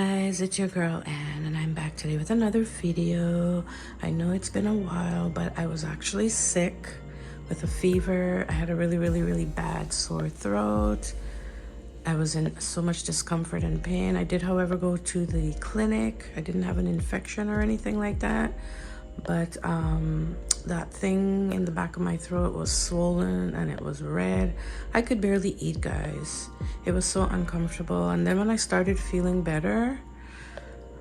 guys, it's your girl Anne, and I'm back today with another video. I know it's been a while, but I was actually sick with a fever. I had a really bad sore throat. I was in so much discomfort and pain. I did, however, go to the clinic. I didn't have an infection or anything like that, but that thing in the back of my throat was swollen and it was red. I could barely eat, guys. It was so uncomfortable. And then when I started feeling better,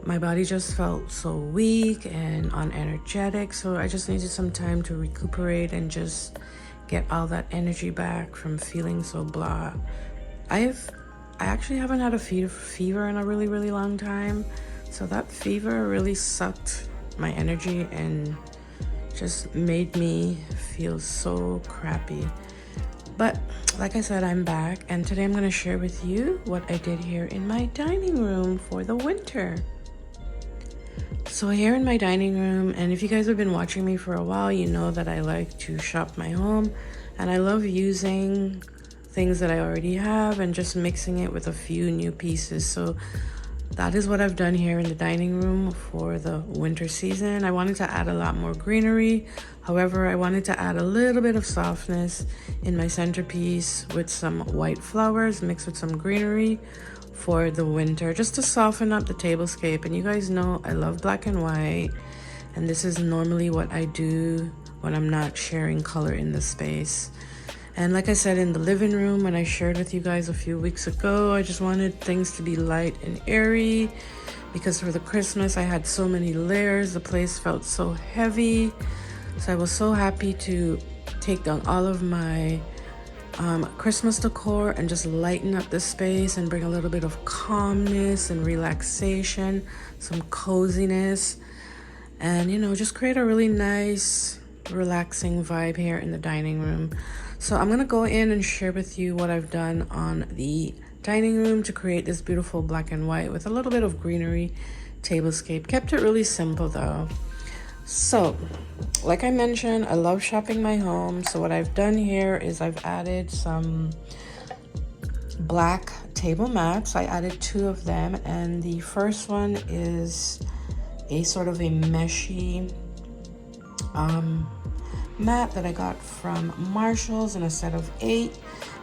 my body just felt so weak and unenergetic. So I just needed some time to recuperate and just get all that energy back from feeling so blah. I actually haven't had a fever in a really long time. So that fever really sucked my energy and just made me feel so crappy. But like I said, I'm back, and today I'm going to share with you what I did here in my dining room for the winter. So here in my dining room, and if you guys have been watching me for a while, you know that I like to shop my home, and I love using things that I already have and just mixing it with a few new pieces. So that is what I've done here in the dining room for the winter season. I wanted to add a lot more greenery. However, I wanted to add a little bit of softness in my centerpiece with some white flowers mixed with some greenery for the winter, just to soften up the tablescape. And you guys know I love black and white, and this is normally what I do when I'm not sharing color in the space. And like I said in the living room when I shared with you guys a few weeks ago, I just wanted things to be light and airy because for the Christmas I had so many layers. The place felt so heavy. So I was so happy to take down all of my Christmas decor and just lighten up the space and bring a little bit of calmness and relaxation, some coziness, and just create a really nice, relaxing vibe here in the dining room. So I'm gonna go in and share with you what I've done on the dining room to create this beautiful black and white with a little bit of greenery tablescape. Kept it really simple though. So like I mentioned, I love shopping my home. So what I've done here is I've added some black table mats. I added 2 of them, and the first one is a sort of a meshy mat that I got from Marshall's in a set of 8,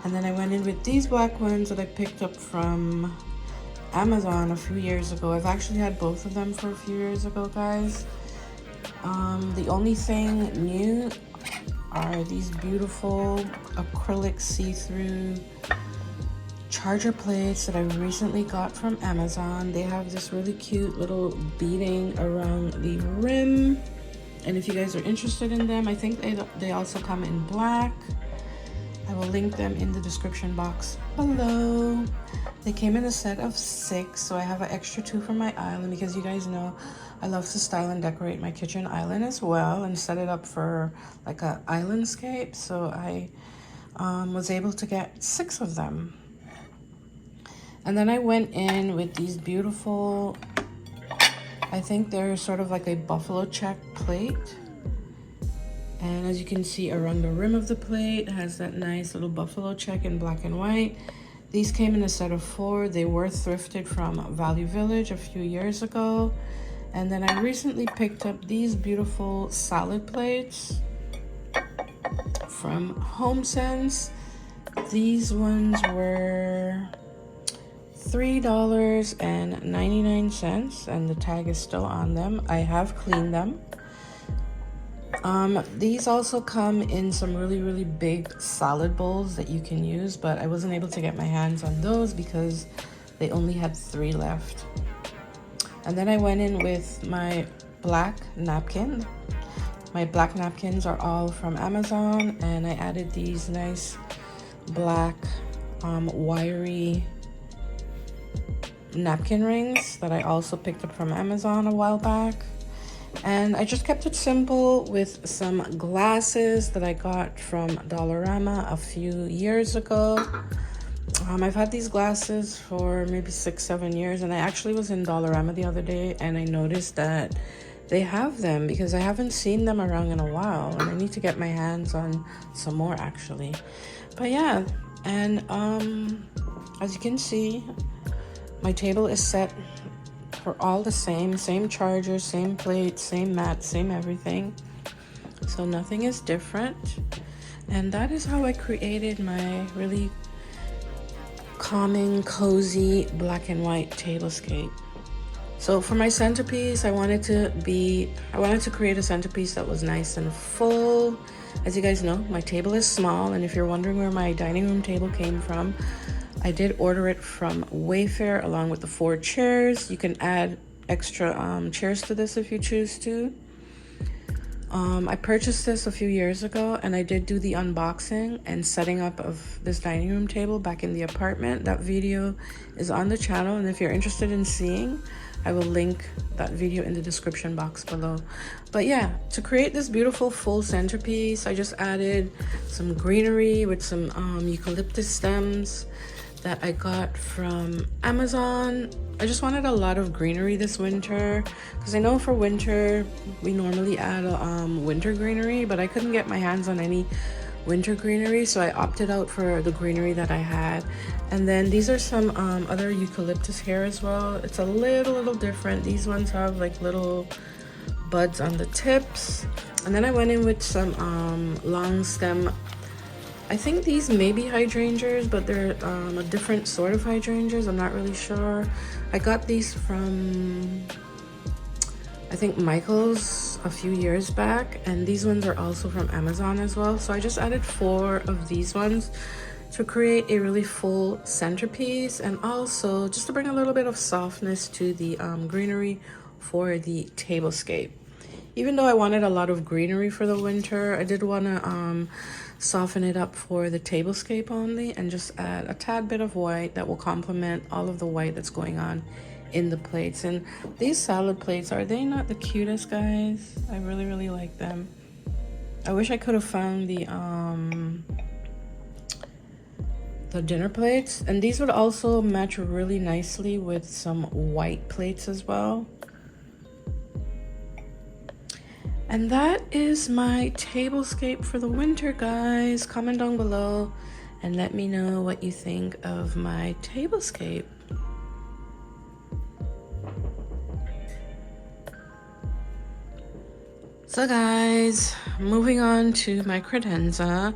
and then I went in with these black ones that I picked up from Amazon a few years ago. I've actually had both of them for a few years ago, guys. The only thing new are these beautiful acrylic see-through charger plates that I recently got from Amazon. They have this really cute little beading around the rim. And if you guys are interested in them, I think they also come in black. I will link them in the description box below. They came in a set of 6, so I have an extra 2 for my island because you guys know I love to style and decorate my kitchen island as well and set it up for like a islandscape. So I was able to get 6 of them. And then I went in with these beautiful, I think they're sort of like a buffalo check plate. And as you can see around the rim of the plate, it has that nice little buffalo check in black and white. These came in a set of 4. They were thrifted from Value Village a few years ago. And then I recently picked up these beautiful salad plates from HomeSense. These ones were $3.99, and the tag is still on them. I have cleaned them. These also come in some really big salad bowls that you can use, but I wasn't able to get my hands on those because they only had 3 left. And then I went in with my black napkin. My black napkins are all from Amazon, and I added these nice black wiry napkin rings that I also picked up from Amazon a while back. And I just kept it simple with some glasses that I got from Dollarama a few years ago. I've had these glasses for maybe 6-7 years, and I actually was in Dollarama the other day and I noticed that they have them because I haven't seen them around in a while, and I need to get my hands on some more actually. But yeah, and as you can see, my table is set are all the same charger, same plate, same mat, same everything. So nothing is different. And that is how I created my really calming, cozy black and white tablescape. So for my centerpiece, I wanted to create a centerpiece that was nice and full. As you guys know, my table is small, and if you're wondering where my dining room table came from, I did order it from Wayfair along with the 4 chairs. You can add extra chairs to this if you choose to. I purchased this a few years ago, and I did do the unboxing and setting up of this dining room table back in the apartment. That video is on the channel, and if you're interested in seeing, I will link that video in the description box below. But yeah, to create this beautiful full centerpiece, I just added some greenery with some eucalyptus stems that I got from Amazon. I just wanted a lot of greenery this winter, because I know for winter we normally add winter greenery, but I couldn't get my hands on any winter greenery, so I opted out for the greenery that I had. And then these are some other eucalyptus hair as well. It's a little different. These ones have like little buds on the tips. And then I went in with some long stem, I think these may be hydrangeas, but they're a different sort of hydrangeas. I'm not really sure. I got these from, I think, Michael's a few years back, and these ones are also from Amazon as well. So I just added 4 of these ones to create a really full centerpiece, and also just to bring a little bit of softness to the greenery for the tablescape. Even though I wanted a lot of greenery for the winter, I did want to soften it up for the tablescape only, and just add a tad bit of white that will complement all of the white that's going on in the plates. And these salad plates, are they not the cutest, guys? I really like them. I wish I could have found the dinner plates, and these would also match really nicely with some white plates as well. And that is my tablescape for the winter, guys. Comment down below and let me know what you think of my tablescape. So guys, moving on to my credenza.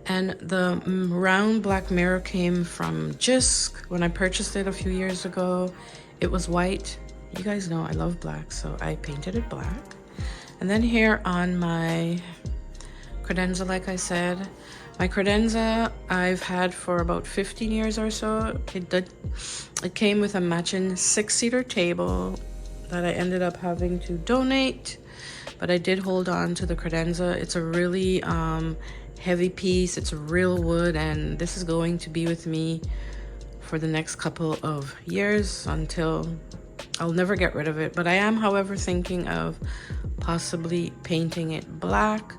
And the round black mirror came from Jisk. When I purchased it a few years ago, it was white. You guys know I love black, so I painted it black. And then here on my credenza, like I said, my credenza I've had for about 15 years or so. It came with a matching 6-seater table that I ended up having to donate, but I did hold on to the credenza. It's a really heavy piece. It's real wood, and this is going to be with me for the next couple of years until I'll never get rid of it. But I am, however, thinking of possibly painting it black.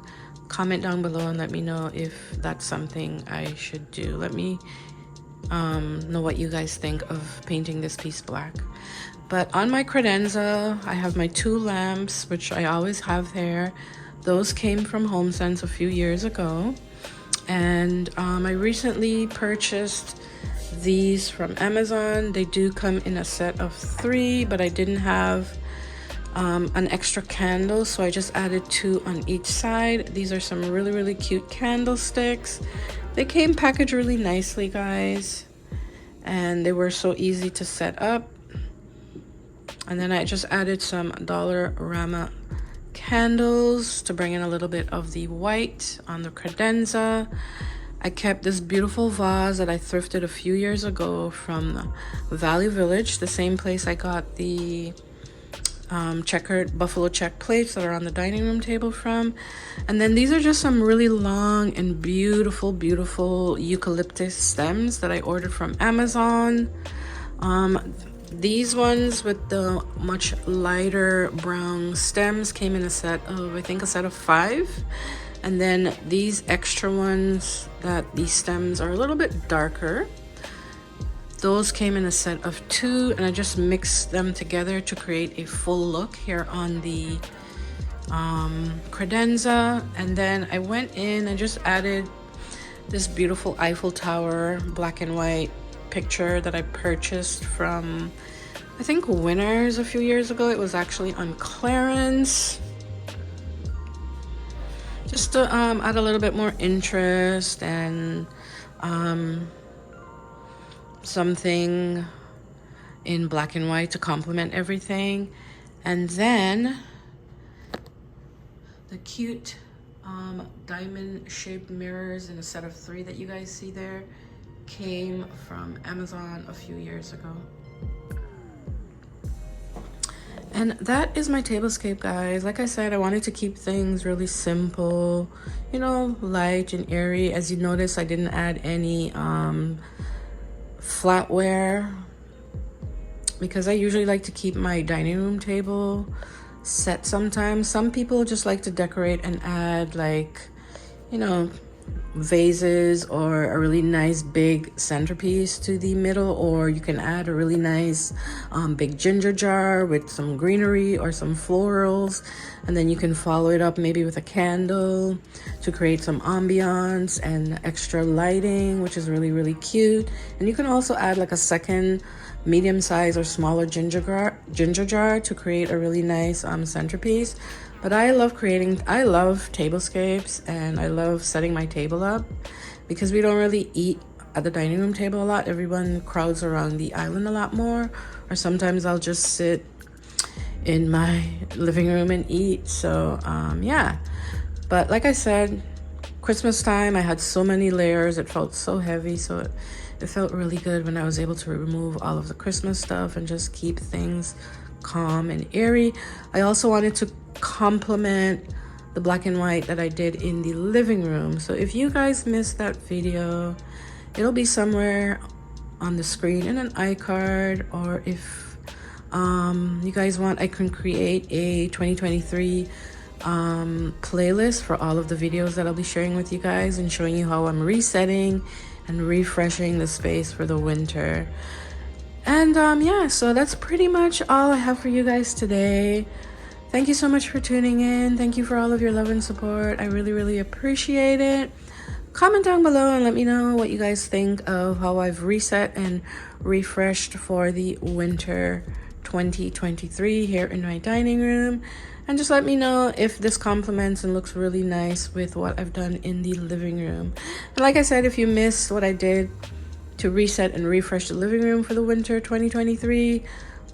Comment down below and let me know if that's something I should do. Let me know what you guys think of painting this piece black. But on my credenza, I have my 2 lamps, which I always have there. Those came from HomeSense a few years ago. And I recently purchased these from Amazon. They do come in a set of 3, but I didn't have an extra candle, so I just added 2 on each side. These are some really cute candlesticks. They came packaged really nicely, guys, and they were so easy to set up. And then I just added some Dollarama candles to bring in a little bit of the white on the credenza. I kept this beautiful vase that I thrifted a few years ago from Value Village, the same place I got the checkered buffalo check plates that are on the dining room table from. And then these are just some really long and beautiful eucalyptus stems that I ordered from Amazon. These ones with the much lighter brown stems came in a set of, I think, a set of 5. And then these extra ones that these stems are a little bit darker, those came in a set of 2, and I just mixed them together to create a full look here on the credenza. And then I went in and just added this beautiful Eiffel Tower black and white picture that I purchased from I think Winners a few years ago. It was actually on clearance. Just to add a little bit more interest and something in black and white to complement everything. And then the cute diamond shaped mirrors in a set of 3 that you guys see there came from Amazon a few years ago. And that is my tablescape, guys. Like I said, I wanted to keep things really simple, you know, light and airy. As you notice, I didn't add any flatware because I usually like to keep my dining room table set sometimes. Some people just like to decorate and add, like, you know, vases or a really nice big centerpiece to the middle, or you can add a really nice big ginger jar with some greenery or some florals, and then you can follow it up maybe with a candle to create some ambiance and extra lighting, which is really, really cute. And you can also add like a second medium size or smaller ginger jar to create a really nice centerpiece. But I love tablescapes, and I love setting my table up because we don't really eat at the dining room table a lot. Everyone crowds around the island a lot more, or sometimes I'll just sit in my living room and eat. So yeah, but like I said, Christmas time, I had so many layers. It felt so heavy, so it felt really good when I was able to remove all of the Christmas stuff and just keep things calm and airy. I also wanted to complement the black and white that I did in the living room. So if you guys missed that video, it'll be somewhere on the screen in an iCard, or if you guys want, I can create a 2023 playlist for all of the videos that I'll be sharing with you guys and showing you how I'm resetting and refreshing the space for the winter. And yeah, so that's pretty much all I have for you guys today. Thank you so much for tuning in. Thank you for all of your love and support. I really, really appreciate it. Comment down below and let me know what you guys think of how I've reset and refreshed for the winter 2023 here in my dining room. And just let me know if this complements and looks really nice with what I've done in the living room. And like I said, if you missed what I did to reset and refresh the living room for the winter 2023,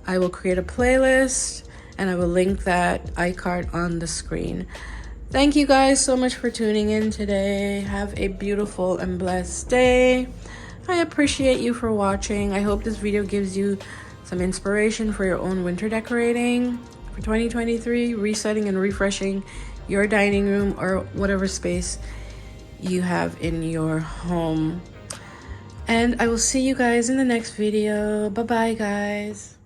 I will create a playlist and I will link that iCard on the screen. Thank you guys so much for tuning in today. Have a beautiful and blessed day. I appreciate you for watching. I hope this video gives you some inspiration for your own winter decorating for 2023, resetting and refreshing your dining room or whatever space you have in your home. And I will see you guys in the next video. Bye bye, guys.